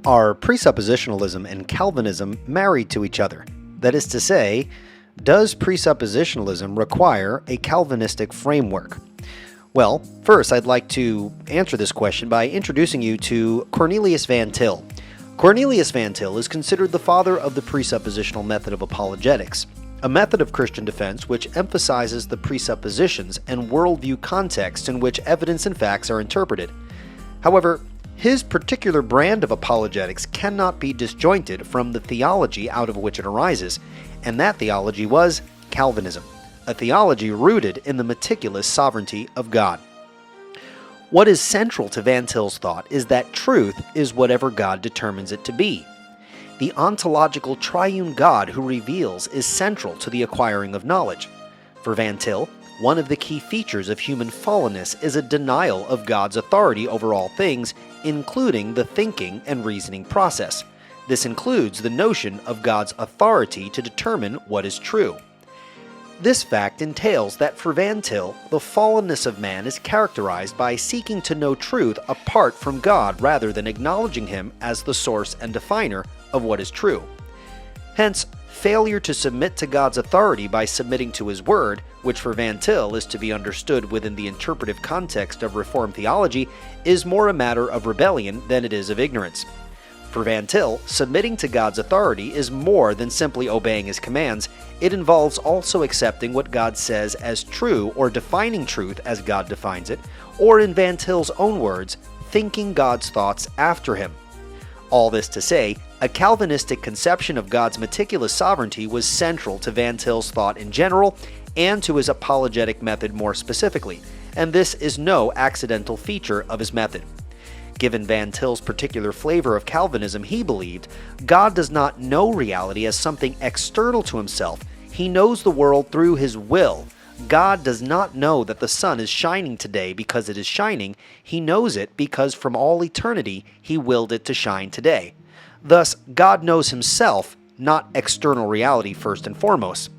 Are presuppositionalism and Calvinism married to each other? That is to say, does presuppositionalism require a Calvinistic framework? Well, first I'd like to answer this question by introducing you to Cornelius Van Til. Cornelius Van Til is considered the father of the presuppositional method of apologetics, a method of Christian defense which emphasizes the presuppositions and worldview context in which evidence and facts are interpreted. However, his particular brand of apologetics cannot be disjointed from the theology out of which it arises, and that theology was Calvinism, a theology rooted in the meticulous sovereignty of God. What is central to Van Til's thought is that truth is whatever God determines it to be. The ontological triune God who reveals is central to the acquiring of knowledge. For Van Til, one of the key features of human fallenness is a denial of God's authority over all things, including the thinking and reasoning process. This includes the notion of God's authority to determine what is true. This fact entails that for Van Til, the fallenness of man is characterized by seeking to know truth apart from God rather than acknowledging Him as the source and definer of what is true. Hence, failure to submit to God's authority by submitting to His Word, which for Van Til is to be understood within the interpretive context of Reformed theology, is more a matter of rebellion than it is of ignorance. For Van Til, submitting to God's authority is more than simply obeying His commands. It involves also accepting what God says as true or defining truth as God defines it, or in Van Til's own words, thinking God's thoughts after Him. All this to say, a Calvinistic conception of God's meticulous sovereignty was central to Van Til's thought in general and to his apologetic method more specifically, and this is no accidental feature of his method. Given Van Til's particular flavor of Calvinism, he believed God does not know reality as something external to Himself. He knows the world through His will. God does not know that the sun is shining today because it is shining. He knows it because from all eternity He willed it to shine today. Thus, God knows Himself, not external reality first and foremost.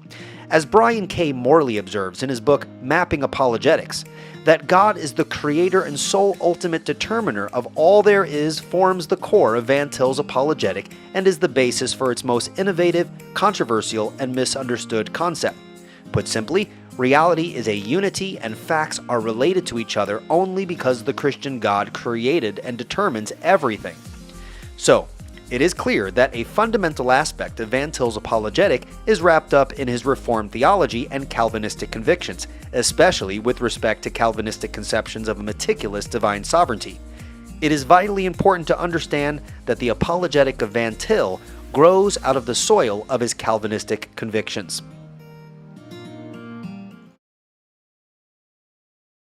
As Brian K. Morley observes in his book Mapping Apologetics, that God is the creator and sole ultimate determiner of all there is forms the core of Van Til's apologetic and is the basis for its most innovative, controversial, and misunderstood concept. Put simply, reality is a unity and facts are related to each other only because the Christian God created and determines everything. So, it is clear that a fundamental aspect of Van Til's apologetic is wrapped up in his Reformed theology and Calvinistic convictions, especially with respect to Calvinistic conceptions of a meticulous divine sovereignty. It is vitally important to understand that the apologetic of Van Til grows out of the soil of his Calvinistic convictions.